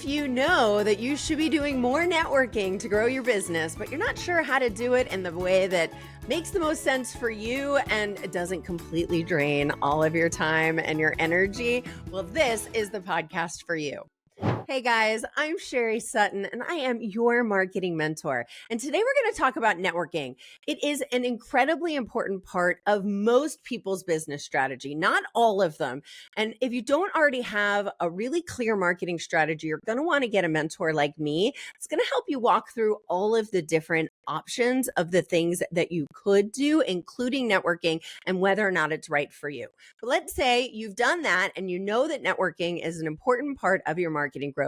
If you know that you should be doing more networking to grow your business, but you're not sure how to do it in the way that makes the most sense for you and doesn't completely drain all of your time and your energy, well, this is the podcast for you. Hey guys, I'm Sherry Sutton and I am your marketing mentor. And today we're going to talk about networking. It is an incredibly important part of most people's business strategy, not all of them. And if you don't already have a really clear marketing strategy, you're going to want to get a mentor like me. It's going to help you walk through all of the different options of the things that you could do, including networking and whether or not it's right for you. But let's say you've done that and you know that networking is an important part of your marketing growth.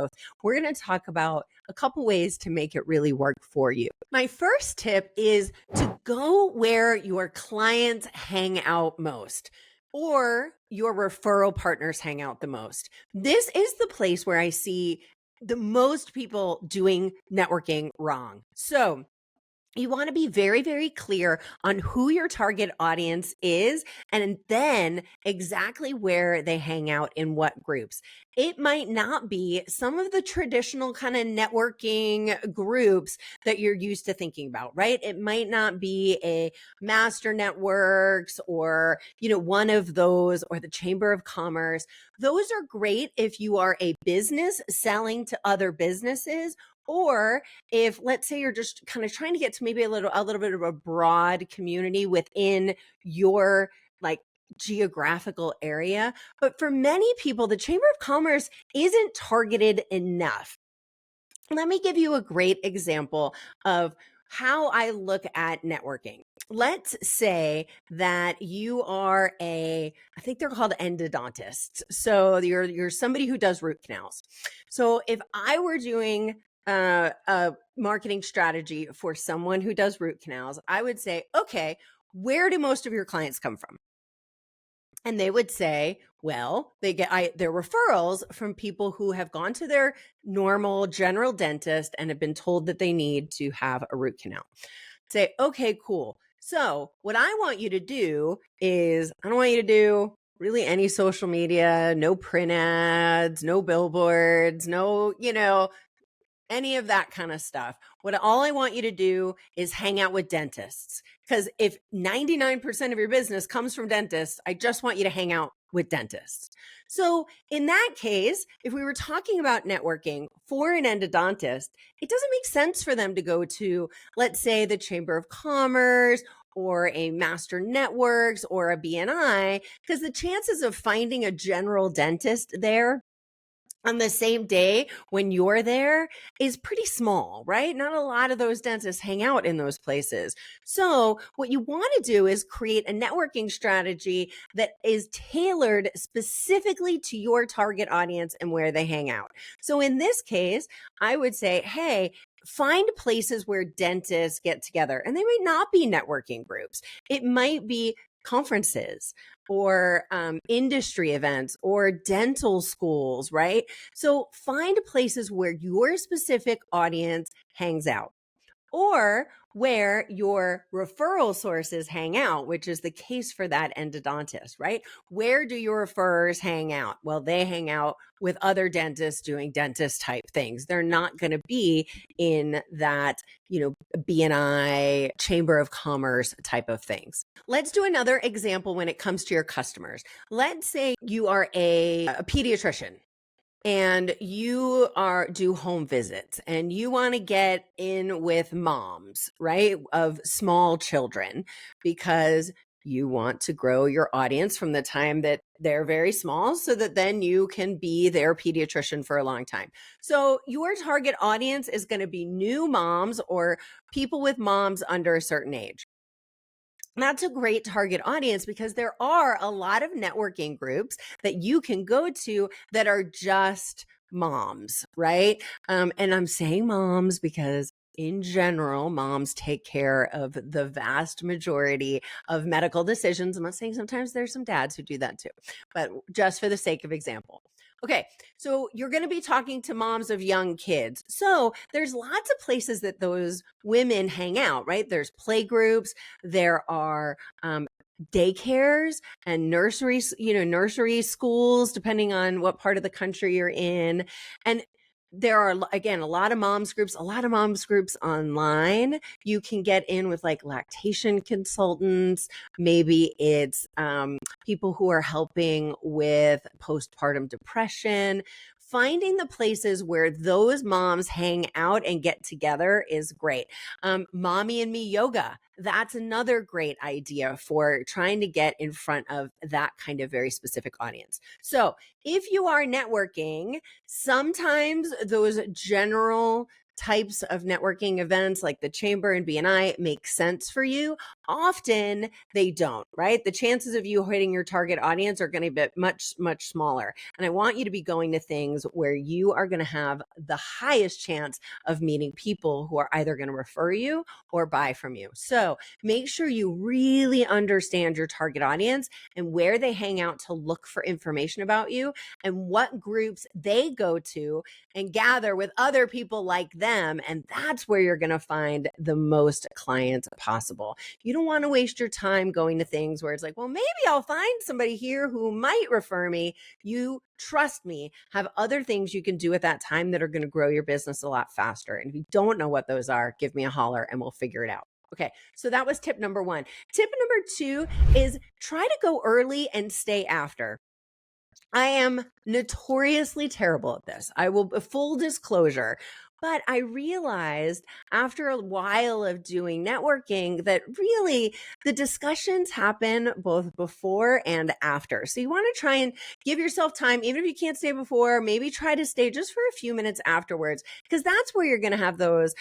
We're going to talk about a couple ways to make it really work for you. My first tip is to go where your clients hang out most, or your referral partners hang out the most. This is the place where I see the most people doing networking wrong. So you want to be very, very clear on who your target audience is and then exactly where they hang out in what groups. It might not be some of the traditional kind of networking groups that you're used to thinking about, right? It might not be a master networks or, one of those, or the Chamber of Commerce. Those are great if you are a business selling to other businesses, or if, let's say, you're just kind of trying to get to maybe a little bit of a broad community within your geographical area. But for many people, the Chamber of Commerce isn't targeted enough. Let me give you a great example of how I look at networking. Let's say that you are I think they're called endodontists. So you're somebody who does root canals. So if I were doing a marketing strategy for someone who does root canals, I would say, okay, where do most of your clients come from? And they would say, well, they get their referrals from people who have gone to their normal general dentist and have been told that they need to have a root canal. Say, okay, cool. So what I want you to do is, I don't want you to do really any social media, no print ads, no billboards, no, any of that kind of stuff. All I want you to do is hang out with dentists. Because if 99% of your business comes from dentists, I just want you to hang out with dentists. So in that case, if we were talking about networking for an endodontist, it doesn't make sense for them to go to, let's say, the Chamber of Commerce or a Master Networks or a BNI, because the chances of finding a general dentist there on the same day when you're there is pretty small, right? Not a lot of those dentists hang out in those places. So what you want to do is create a networking strategy that is tailored specifically to your target audience and where they hang out. So in this case, I would say, hey, find places where dentists get together, and they might not be networking groups. It might be conferences or industry events or dental schools, right? So find places where your specific audience hangs out, or where your referral sources hang out, which is the case for that endodontist, right? Where do your referrers hang out? Well, they hang out with other dentists doing dentist type things. They're not going to be in that, BNI, Chamber of Commerce type of things. Let's do another example when it comes to your customers. Let's say you are a pediatrician and you do home visits and you want to get in with moms, right, of small children, because you want to grow your audience from the time that they're very small so that then you can be their pediatrician for a long time. So your target audience is going to be new moms or people with moms under a certain age. That's a great target audience because there are a lot of networking groups that you can go to that are just moms, right? And I'm saying moms because in general, moms take care of the vast majority of medical decisions. I'm not saying sometimes there's some dads who do that too, but just for the sake of example. Okay, so you're going to be talking to moms of young kids. So there's lots of places that those women hang out, right? There's play groups, there are daycares and nurseries, nursery schools, depending on what part of the country you're in. And there are, again, a lot of moms groups online. You can get in with like lactation consultants. Maybe it's people who are helping with postpartum depression. Finding the places where those moms hang out and get together is great. Mommy and Me Yoga, that's another great idea for trying to get in front of that kind of very specific audience. So if you are networking, sometimes those general types of networking events like the chamber and BNI make sense for you. Often they don't, right? The chances of you hitting your target audience are going to be much, much smaller. And I want you to be going to things where you are going to have the highest chance of meeting people who are either going to refer you or buy from you. So make sure you really understand your target audience and where they hang out to look for information about you and what groups they go to and gather with other people like them. And that's where you're going to find the most clients possible. You don't want to waste your time going to things where it's like, well, maybe I'll find somebody here who might refer me. You, trust me, have other things you can do at that time that are going to grow your business a lot faster. And if you don't know what those are, give me a holler and we'll figure it out. Okay, so that was tip number 1. Tip number 2 is try to go early and stay after. I am notoriously terrible at this. I will, full disclosure, but I realized after a while of doing networking that really the discussions happen both before and after. So you want to try and give yourself time, even if you can't stay before, maybe try to stay just for a few minutes afterwards, because that's where you're going to have those,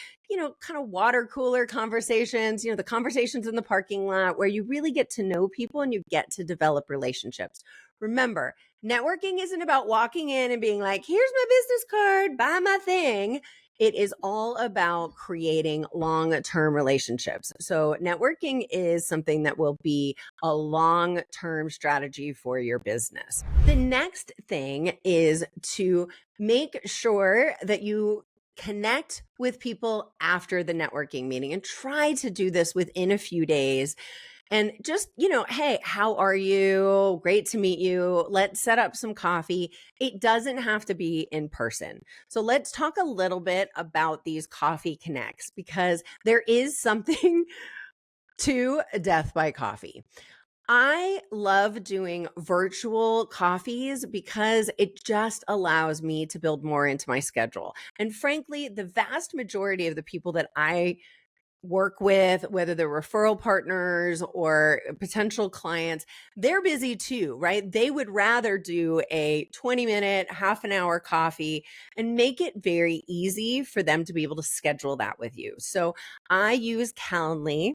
kind of water cooler conversations, the conversations in the parking lot where you really get to know people and you get to develop relationships. Remember, networking isn't about walking in and being like, here's my business card, buy my thing. It is all about creating long-term relationships. So networking is something that will be a long-term strategy for your business. The next thing is to make sure that you connect with people after the networking meeting and try to do this within a few days. And just, hey, how are you? Great to meet you. Let's set up some coffee. It doesn't have to be in person. So let's talk a little bit about these coffee connects, because there is something to death by coffee. I love doing virtual coffees because it just allows me to build more into my schedule. And frankly, the vast majority of the people that I work with, whether they're referral partners or potential clients, they're busy too, right? They would rather do a 20-minute, half an hour coffee and make it very easy for them to be able to schedule that with you. So I use Calendly.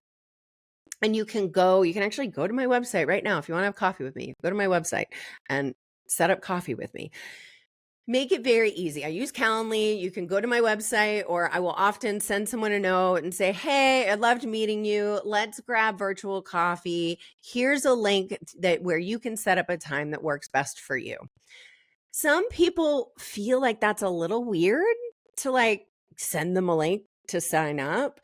And you can actually go to my website right now. If you want to have coffee with me, go to my website and set up coffee with me. Make it very easy. I use Calendly. You can go to my website, or I will often send someone a note and say, hey, I loved meeting you. Let's grab virtual coffee. Here's a link where you can set up a time that works best for you. Some people feel like that's a little weird to send them a link to sign up.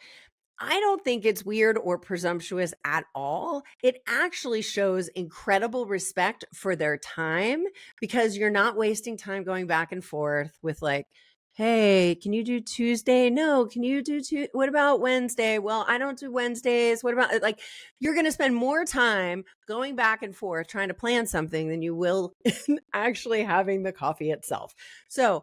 I don't think it's weird or presumptuous at all. It actually shows incredible respect for their time, because you're not wasting time going back and forth with hey, can you do Tuesday? No, can you do what about Wednesday? Well, I don't do Wednesdays. What about you're going to spend more time going back and forth trying to plan something than you will actually having the coffee itself. So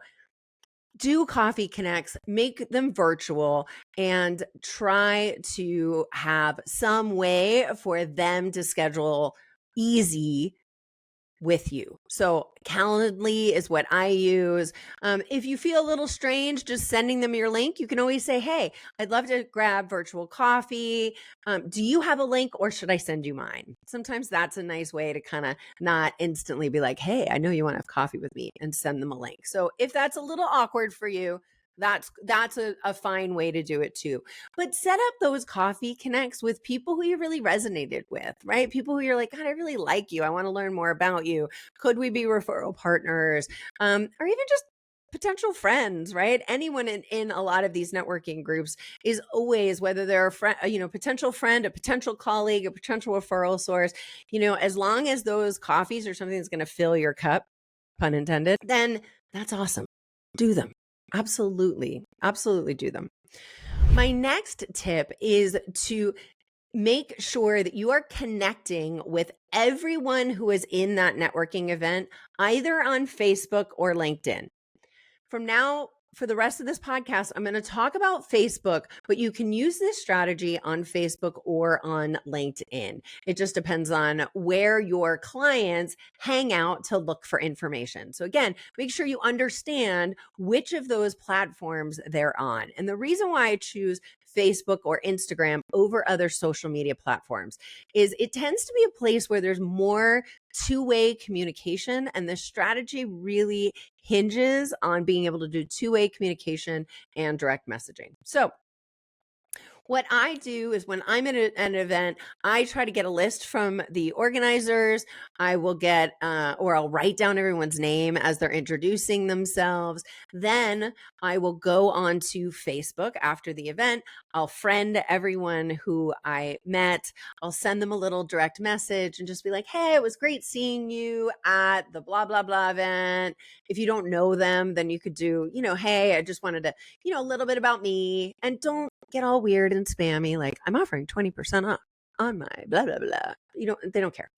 do coffee connects, make them virtual, and try to have some way for them to schedule easy with you. So Calendly is what I use. If you feel a little strange just sending them your link, you can always say, hey, I'd love to grab virtual coffee. Do you have a link, or should I send you mine? Sometimes that's a nice way to kind of not instantly be like, hey, I know you want to have coffee with me, and send them a link. So if that's a little awkward for you, that's a fine way to do it too. But set up those coffee connects with people who you really resonated with, right? People who you're like, God, I really like you. I want to learn more about you. Could we be referral partners? Or even just potential friends, right? Anyone in a lot of these networking groups is always, whether they're a friend, potential friend, a potential colleague, a potential referral source, as long as those coffees are something that's going to fill your cup, pun intended, then that's awesome. Do them. Absolutely. Absolutely do them. My next tip is to make sure that you are connecting with everyone who is in that networking event, either on Facebook or LinkedIn. From now, for the rest of this podcast, I'm going to talk about Facebook, but you can use this strategy on Facebook or on LinkedIn. It just depends on where your clients hang out to look for information. So again, make sure you understand which of those platforms they're on. And the reason why I choose Facebook or Instagram over other social media platforms is it tends to be a place where there's more two-way communication, and the strategy really hinges on being able to do two-way communication and direct messaging. So what I do is when I'm at an event, I try to get a list from the organizers. I will get, or I'll write down everyone's name as they're introducing themselves. Then I will go on to Facebook after the event. I'll friend everyone who I met. I'll send them a little direct message and just be like, hey, it was great seeing you at the blah, blah, blah event. If you don't know them, then you could do, hey, I just wanted to, a little bit about me, and don't get all weird and spammy like I'm offering 20% off on my blah blah blah. They don't care,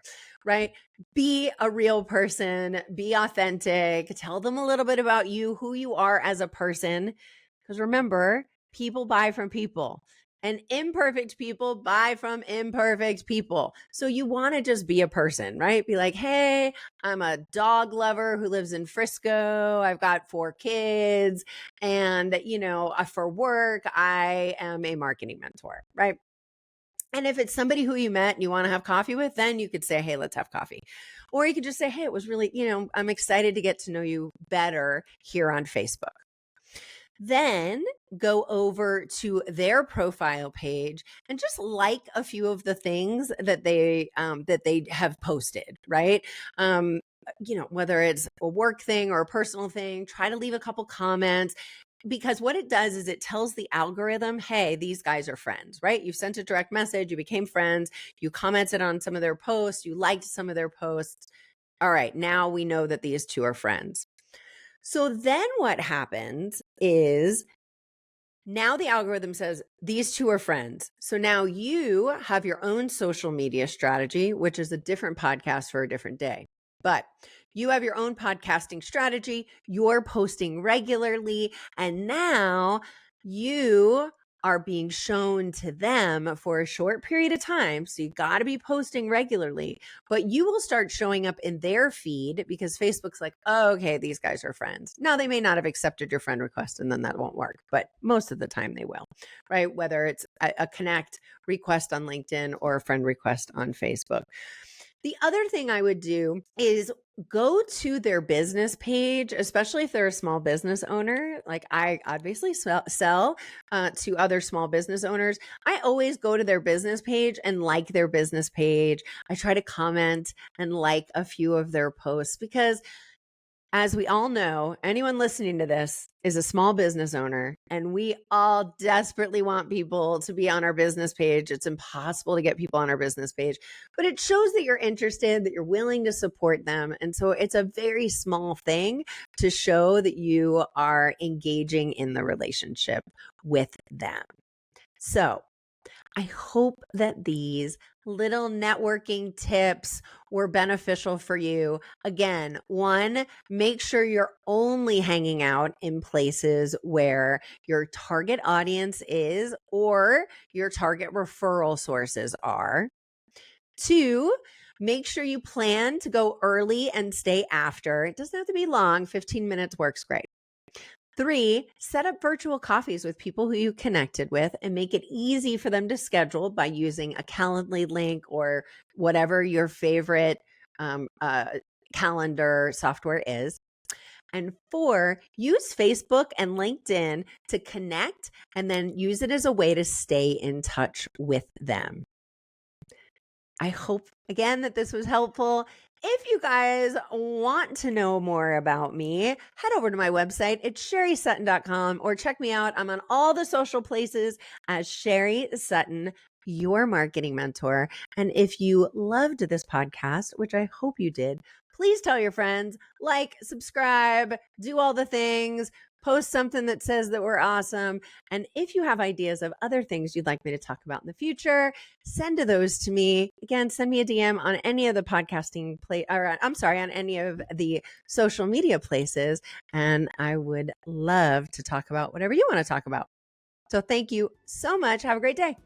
right? Be a real person, be authentic, tell them a little bit about you, who you are as a person, because remember, people buy from people. And imperfect people buy from imperfect people. So you want to just be a person, right? Be like, hey, I'm a dog lover who lives in Frisco. I've got 4 kids. And, for work, I am a marketing mentor, right? And if it's somebody who you met and you want to have coffee with, then you could say, hey, let's have coffee. Or you could just say, hey, it was really, I'm excited to get to know you better here on Facebook. Then go over to their profile page and just like a few of the things that they have posted, right? Whether it's a work thing or a personal thing, try to leave a couple comments, because what it does is it tells the algorithm, hey, these guys are friends, right? You sent a direct message, you became friends, you commented on some of their posts, you liked some of their posts. All right, now we know that these two are friends. So then what happens is now the algorithm says these two are friends. So now you have your own social media strategy, which is a different podcast for a different day. But you have your own podcasting strategy. You're posting regularly. And now you are being shown to them for a short period of time. So you got to be posting regularly, but you will start showing up in their feed because Facebook's like, oh, okay, these guys are friends. Now they may not have accepted your friend request and then that won't work, but most of the time they will, right? Whether it's a connect request on LinkedIn or a friend request on Facebook. The other thing I would do is go to their business page, especially if they're a small business owner. Like I obviously sell to other small business owners. I always go to their business page and like their business page. I try to comment and like a few of their posts because, as we all know, anyone listening to this is a small business owner, and we all desperately want people to be on our business page. It's impossible to get people on our business page, but it shows that you're interested, that you're willing to support them. And so it's a very small thing to show that you are engaging in the relationship with them. So I hope that these little networking tips were beneficial for you. Again, 1, make sure you're only hanging out in places where your target audience is or your target referral sources are. 2, make sure you plan to go early and stay after. It doesn't have to be long. 15 minutes works great. 3, set up virtual coffees with people who you connected with and make it easy for them to schedule by using a Calendly link or whatever your favorite calendar software is. And 4, use Facebook and LinkedIn to connect and then use it as a way to stay in touch with them. I hope, again, that this was helpful. If you guys want to know more about me, head over to my website at sherrysutton.com or check me out. I'm on all the social places as Sherry Sutton. your marketing mentor. And if you loved this podcast, which I hope you did, please tell your friends, like, subscribe, do all the things, post something that says that we're awesome. And if you have ideas of other things you'd like me to talk about in the future, send those to me. Again, send me a DM on any of the podcasting on any of the social media places. And I would love to talk about whatever you want to talk about. So thank you so much. Have a great day.